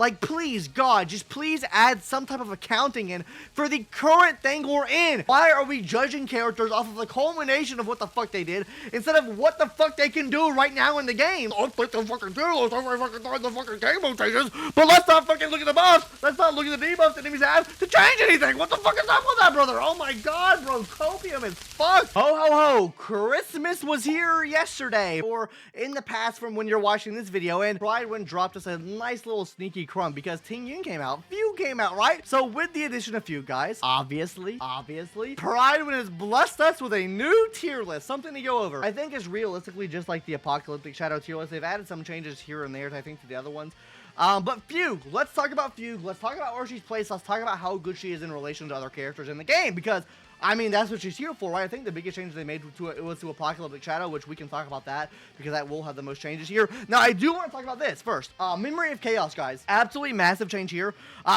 Like, please, God, just please add some type of accounting in for the current thing we're in. Why are we judging characters off of the culmination of what the fuck they did instead of what the fuck they can do right now in the game? Let's put the fucking zeros over fucking the fucking game mode changes, but let's not fucking look at the buffs. Let's not look at the debuffs that enemies have to change anything. What the fuck is up with that, brother? Oh my God, bro, copium is fucked. Ho, ho, ho. Christmas was here yesterday, or in the past from when you're watching this video, and Prydwen dropped us a nice little sneaky crumb because Ting Yun came out, Fugue came out, right? So with the addition of Fugue, guys, obviously, Prydwen has blessed us with a new tier list, something to go over. I think it's realistically just like the Apocalyptic Shadow tier list. They've added some changes here and there, I think, to the other ones. But Fugue, let's talk about Fugue. Let's talk about where she's placed. Let's talk about how good she is in relation to other characters in the game, because I mean, that's what she's here for, right? I think the biggest change they made was to Apocalyptic Shadow, which we can talk about that because that will have the most changes here. Now, I do want to talk about this first. Memory of Chaos, guys. Absolutely massive change here.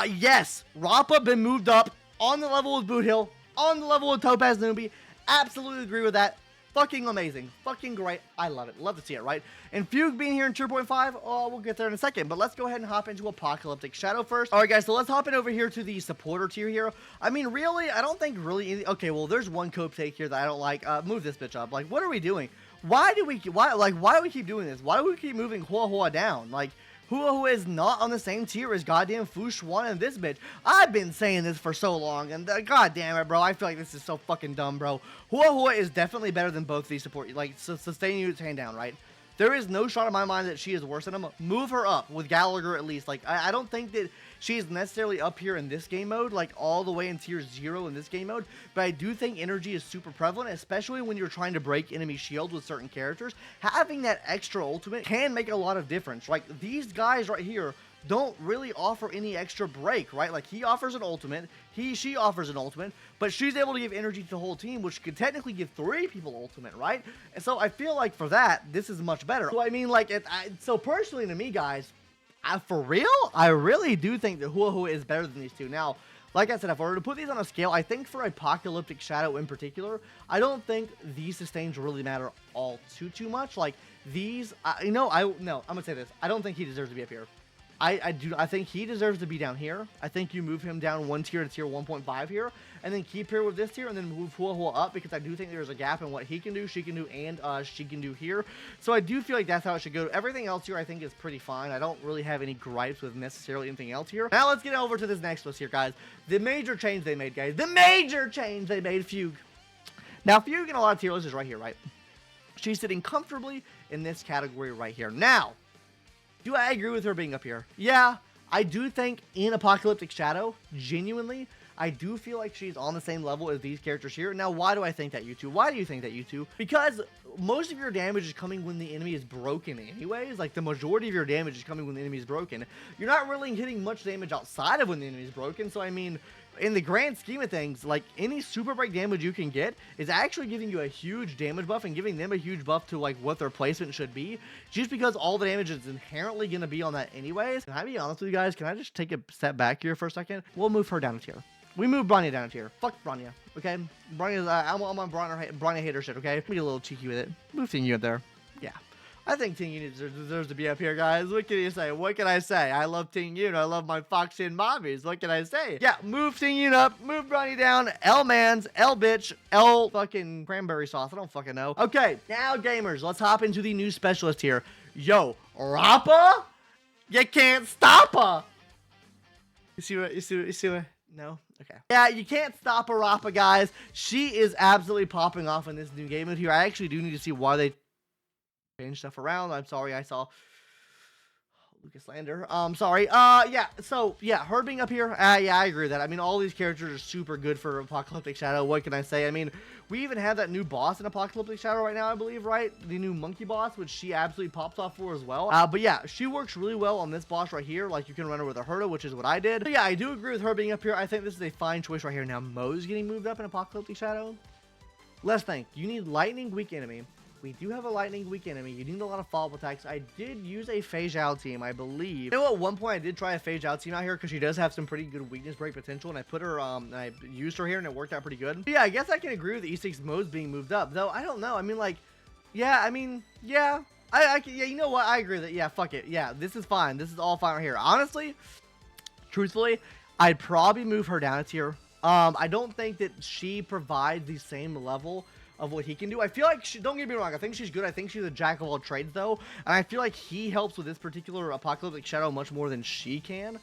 Yes, Rappa been moved up on the level with Boot Hill, on the level with Topaz Newbie. Absolutely agree with that. Fucking amazing. Fucking great. I love it. Love to see it, right? And Fugue being here in 2.5, oh, we'll get there in a second. But let's go ahead and hop into Apocalyptic Shadow first. All right, guys, so let's hop in over here to the supporter tier here. I mean, really, I don't think really... Okay, well, there's one cope take here that I don't like. Move this bitch up. Like, what are we doing? Why do we keep doing this? Why do we keep moving Hua Hua down? Like, Hua Hua is not on the same tier as goddamn Fu Xuan and this bitch. I've been saying this for so long, and goddamn it, bro, I feel like this is so fucking dumb, bro. Hua Hua is definitely better than both these support, like, sustain units hand down, right? There is no shot in my mind that she is worse than him. Move her up with Gallagher at least. Like, I don't think that she's necessarily up here in this game mode, like all the way in tier 0 in this game mode, but I do think energy is super prevalent, especially when you're trying to break enemy shields with certain characters. Having that extra ultimate can make a lot of difference. Like, these guys right here don't really offer any extra break, right? Like, he offers an ultimate, she offers an ultimate, but she's able to give energy to the whole team, which could technically give 3 people ultimate, right? And so I feel like for that, this is much better. So I mean, like, so personally to me, guys, for real, I really do think that Hua Hua is better than these two. Now, like I said, if I were to put these on a scale, I think for Apocalyptic Shadow in particular, I don't think these sustains really matter all too much. Like, these, I'm gonna say this. I don't think he deserves to be up here. I think he deserves to be down here. I think you move him down one tier to tier 1.5 here, and then keep here with this tier, and then move Hua Hua up, because I do think there's a gap in what he can do, she can do, and she can do here. So I do feel like that's how it should go. Everything else here I think is pretty fine. I don't really have any gripes with necessarily anything else here. Now let's get over to this next list here, guys. The major change they made, guys. The major change they made, Fugue. Now, Fugue in a lot of tier lists is right here, right? She's sitting comfortably in this category right here. Now, do I agree with her being up here? Yeah, I do think in Apocalyptic Shadow, genuinely, I do feel like she's on the same level as these characters here. Now, why do I think that, you two? Why do you think that, you two? Because most of your damage is coming when the enemy is broken anyways. Like, the majority of your damage is coming when the enemy is broken. You're not really hitting much damage outside of when the enemy is broken. So, I mean, in the grand scheme of things, like, any super break damage you can get is actually giving you a huge damage buff and giving them a huge buff to, like, what their placement should be, just because all the damage is inherently going to be on that anyways. Can I be honest with you guys? Can I just take a step back here for a second? We'll move her down a tier. We move Bronya down a tier. Fuck Bronya, okay? Bronya's, I'm on Bronya hater shit, okay? Be a little cheeky with it. Move Ting Yun there. Yeah. I think Ting Yun deserves to be up here, guys. What can you say? What can I say? I love Ting Yun. I love my Fox Shin mommies. What can I say? Yeah, move Ting Yun up. Move Bronya down. L-mans. L-bitch. L fucking cranberry sauce. I don't fucking know. Okay, now, gamers, let's hop into the new specialist here. Yo, Rappa? You can't stop her. You see what? No? Okay. Yeah, you can't stop a Rappa, guys. She is absolutely popping off in this new game mode here. I actually do need to see why they change stuff around. I'm sorry, I saw Lucas Lander. Sorry. Yeah, so, yeah, her being up here, yeah, I agree with that. I mean, all these characters are super good for Apocalyptic Shadow. What can I say? I mean, we even have that new boss in Apocalyptic Shadow right now, I believe, right? The new monkey boss, which she absolutely pops off for as well. But yeah, she works really well on this boss right here. Like, you can run her with a Herda, which is what I did. But yeah, I do agree with her being up here. I think this is a fine choice right here. Now, Mo's getting moved up in Apocalyptic Shadow. Let's think. You need lightning weak enemy. We do have a lightning weak enemy. You need a lot of follow-up attacks. I did use a Fei Zhao team, I believe. You know, at one point I did try a Fei Zhao team out here because she does have some pretty good weakness break potential, and I put her, and I used her here, and it worked out pretty good. But yeah, I guess I can agree with the E6 modes being moved up, though I don't know. I mean, like, yeah, Yeah, you know what? I agree with that. Yeah, fuck it. Yeah, this is fine. This is all fine right here. Honestly, truthfully, I'd probably move her down a tier. I don't think that she provides the same level of what he can do. I feel like don't get me wrong, I think she's good. I think she's a jack of all trades though, and I feel like he helps with this particular Apocalyptic Shadow much more than she can.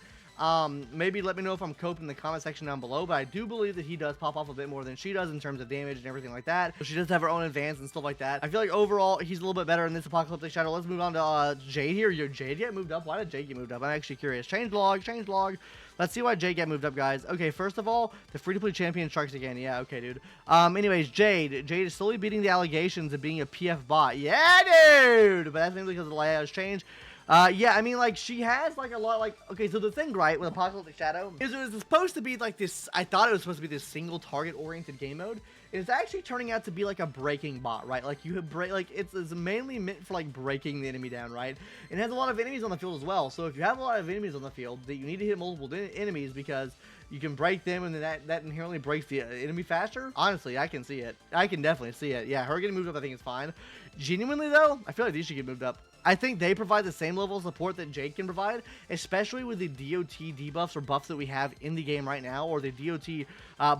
Maybe let me know if I'm coping in the comment section down below, but I do believe that he does pop off a bit more than she does in terms of damage and everything like that. So she does have her own advance and stuff like that. I feel like overall, he's a little bit better in this Apocalyptic Shadow. Let's move on to Jade here. Yo, Jade get moved up? Why did Jade get moved up? I'm actually curious. Change log. Let's see why Jade got moved up, guys. Okay, first of all, the free-to-play champion strikes again. Yeah, okay, dude. Anyways, Jade is slowly beating the allegations of being a PF bot. Yeah, dude! But that's mainly because the layout has changed. Yeah, I mean, like, she has, like, a lot, like, okay, so the thing, right, with Apocalyptic Shadow is it was supposed to be, like, this, I thought it was supposed to be this single target-oriented game mode. It's actually turning out to be, like, a breaking bot, right? Like, you have like, it's mainly meant for, like, breaking the enemy down, right? It has a lot of enemies on the field as well, so if you have a lot of enemies on the field, that you need to hit multiple enemies because you can break them, and then that inherently breaks the enemy faster. Honestly, I can see it. I can definitely see it. Yeah, her getting moved up, I think is fine. Genuinely, though, I feel like these should get moved up. I think they provide the same level of support that Jade can provide, especially with the DOT debuffs or buffs that we have in the game right now, or the DOT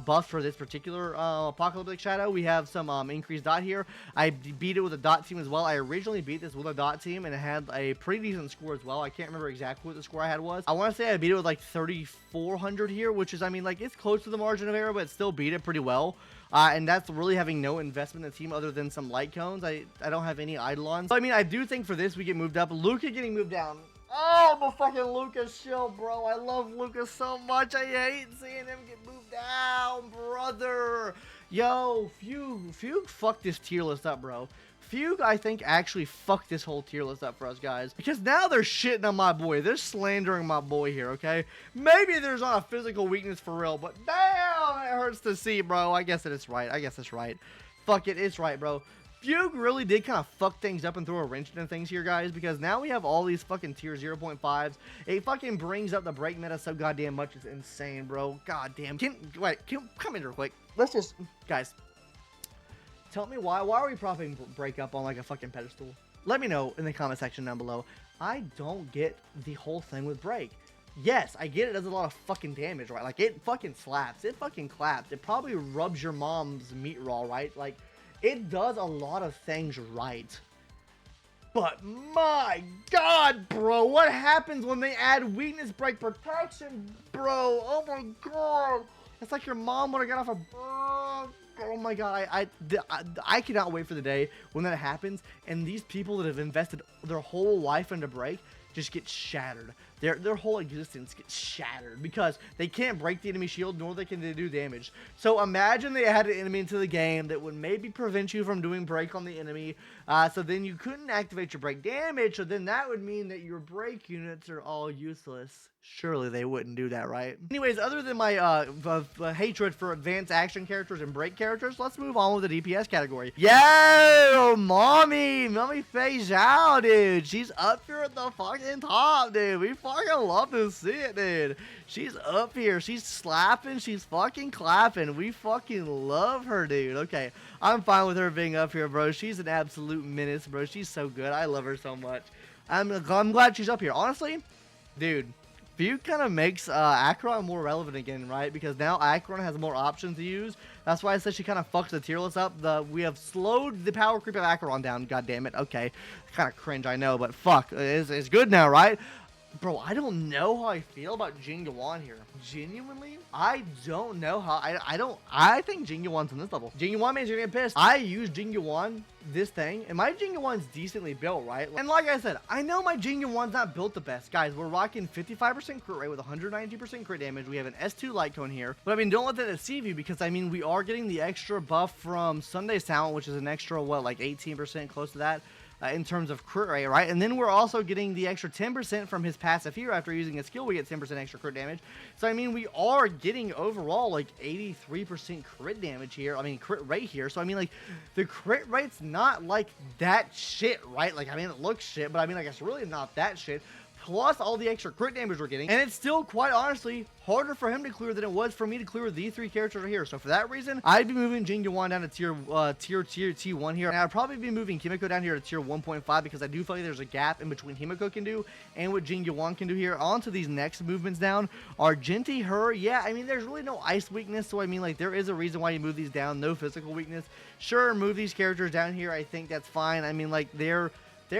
buff for this particular Apocalyptic Shadow. We have some increased dot here. I beat it with a dot team as well. I originally beat this with a dot team, and it had a pretty decent score as well. I can't remember exactly what the score I had was. I want to say I beat it with like 3,400 here, which is, I mean, like, it's close to the margin of error, but still beat it pretty well. And that's really having no investment in the team other than some light cones. I don't have any Eidolons. So, I mean, I do think for this we get moved up. Luca getting moved down. Oh, I'm a fucking Lucas shill, bro. I love Lucas so much. I hate seeing him get moved down, brother. Yo, Fugue fucked this tier list up, bro. Fugue, I think, actually fucked this whole tier list up for us, guys. Because now they're shitting on my boy. They're slandering my boy here, okay? Maybe there's not a physical weakness for real, but damn, it hurts to see, bro. I guess it's right. I guess it's right. Fuck it, it's right, bro. Fugue really did kind of fuck things up and throw a wrench into things here, guys, because now we have all these fucking tier 0.5s. It fucking brings up the break meta so goddamn much. It's insane, bro. Goddamn. Wait, come in real quick. Let's just, guys. Tell me why are we propping break up on like a fucking pedestal? Let me know in the comment section down below. I don't get the whole thing with break. Yes, I get it does a lot of fucking damage, right? Like, it fucking slaps. It fucking claps. It probably rubs your mom's meat raw, right? Like, it does a lot of things right. But my god, bro, what happens when they add weakness break protection, bro? Oh my god. It's like your mom would have got off a... Oh my god, I cannot wait for the day when that happens and these people that have invested their whole life into break just get shattered. Their whole existence gets shattered because they can't break the enemy shield nor they can do damage. So imagine they add an enemy into the game that would maybe prevent you from doing break on the enemy. So then you couldn't activate your break damage. So then that would mean that your break units are all useless. Surely they wouldn't do that, right? Anyways, other than my hatred for advanced action characters and break characters, let's move on with the DPS category. Yo, mommy Fei Zhao, dude. She's up here at the fucking top, dude. We fucking love to see it, dude. She's up here. She's slapping. She's fucking clapping. We fucking love her, dude. Okay, I'm fine with her being up here, bro. She's an absolute menace, bro. She's so good. I love her so much. I'm glad she's up here. Honestly, dude. Fugue kind of makes Acheron more relevant again, right? Because now Acheron has more options to use. That's why I said she kind of fucks the tier list up. We have slowed the power creep of Acheron down. God damn it. Okay. Kind of cringe, I know, but fuck. It's good now, right? Bro, I don't know how I feel about Jing Yuan here. Genuinely, I don't know how. I think Jing Yuan's on this level. Jing Yuan means you're gonna get pissed. I use Jing Yuan, this thing, and my Jing Yuan's decently built, right? And like I said, I know my Jing Yuan's not built the best. Guys, we're rocking 55% crit rate with 192% crit damage. We have an S2 light cone here. But I mean, don't let that deceive you because I mean, we are getting the extra buff from Sunday's talent, which is an extra, what, like 18%, close to that. In terms of crit rate, right? And then we're also getting the extra 10% from his passive here. After using a skill, we get 10% extra crit damage. So, I mean, we are getting overall, like, 83% crit damage here. I mean, crit rate here. So, I mean, like, the crit rate's not, like, that shit, right? Like, I mean, it looks shit, but I mean, like, it's really not that shit. plus all the extra crit damage we're getting, and it's still quite honestly harder for him to clear than it was for me to clear these 3 characters right here. So for that reason, I'd be moving Jin Yuan down to tier T1 here, and I'd probably be moving Himiko down here to tier 1.5 because I do feel like there's a gap in between Himiko can do and what Jin Yuan can do here. On to these next movements down are Jinty, her, yeah, I mean, there's really no ice weakness, so I mean, like, there is a reason why you move these down, no physical weakness. Sure, move these characters down here, I think that's fine. I mean, like, they're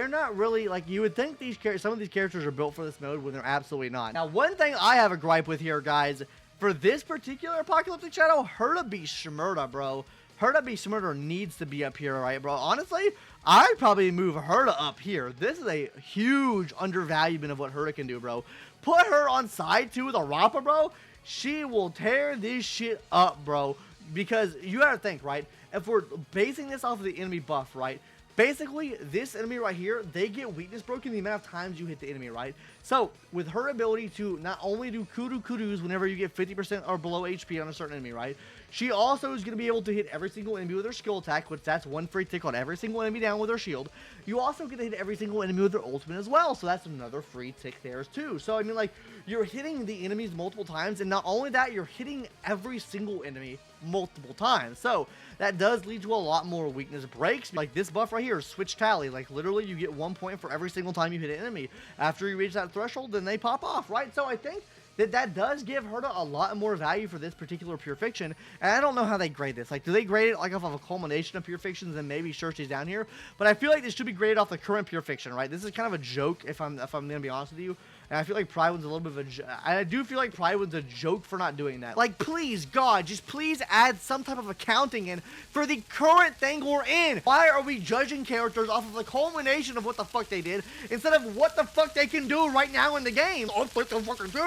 not really, like, you would think some of these characters are built for this mode when they're absolutely not. Now, one thing I have a gripe with here, guys, for this particular Apocalyptic Shadow, Herta be Shmurda, bro. Herta be Shmurda needs to be up here, right, bro? Honestly, I'd probably move Herta up here. This is a huge undervaluement of what Herta can do, bro. Put her on side 2 with a Rappa, bro. She will tear this shit up, bro. Because you gotta think, right? If we're basing this off of the enemy buff, right? Basically, this enemy right here, they get weakness broken the amount of times you hit the enemy, right? So, with her ability to not only do kudos whenever you get 50% or below HP on a certain enemy, right? She also is going to be able to hit every single enemy with her skill attack, which that's 1 free tick on every single enemy down with her shield. You also get to hit every single enemy with her ultimate as well, so that's another free tick there too. So, I mean, like, you're hitting the enemies multiple times, and not only that, you're hitting every single enemy multiple times. So, that does lead to a lot more weakness breaks. Like, this buff right here, switch tally. Like, literally, you get 1 point for every single time you hit an enemy. After you reach that threshold, then they pop off, right? So, I think that does give Herta a lot more value for this particular Pure Fiction, and I don't know how they grade this. Like, do they grade it like off of a culmination of Pure Fictions and maybe sure she's down here? But I feel like this should be graded off the current Pure Fiction, right? This is kind of a joke if I'm gonna be honest with you. And I feel like Prydwen's a little bit of I do feel like Prydwen's a joke for not doing that. Like, please, God, just please add some type of accounting in for the current thing we're in. Why are we judging characters off of the culmination of what the fuck they did instead of what the fuck they can do right now in the game? Let's the fucking do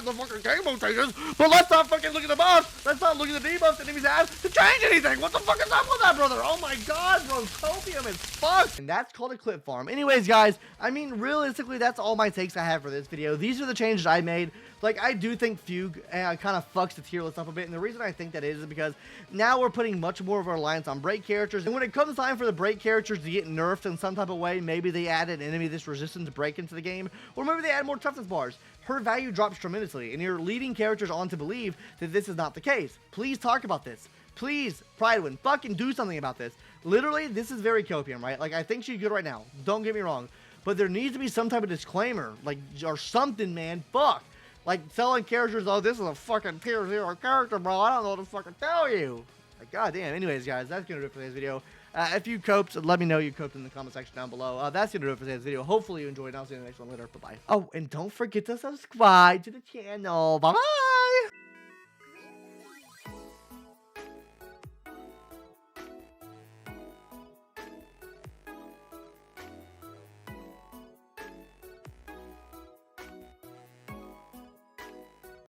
the fucking game mode changes, but let's not fucking look at the buffs. Let's not look at the debuffs that enemies have to change anything. What the fuck is up with that, brother? Oh my God, bro, copium is fucked. And that's called a clip farm. Anyways, guys, I mean, realistically, that's all my takes I have for this video. These are the changes I made. Like, I do think Fugue kind of fucks the tier list up a bit, and the reason I think that is because now we're putting much more of our reliance on break characters, and when it comes time for the break characters to get nerfed in some type of way, maybe they add an enemy that's resistant to break into the game, or maybe they add more toughness bars, her value drops tremendously, and you're leading characters on to believe that this is not the case. Please talk about this. Please, Prydwen, fucking do something about this. Literally, this is very copium, right? Like, I think she's good right now. Don't get me wrong. But there needs to be some type of disclaimer, like, or something, man. Fuck. Like, selling characters, oh, this is a fucking tier 0 character, bro. I don't know what to fucking tell you. Like, goddamn. Anyways, guys, that's going to do it for today's video. If you coped, let me know you coped in the comment section down below. That's going to do it for today's video. Hopefully you enjoyed, and I'll see you in the next one later. Bye-bye. Oh, and don't forget to subscribe to the channel. Bye-bye.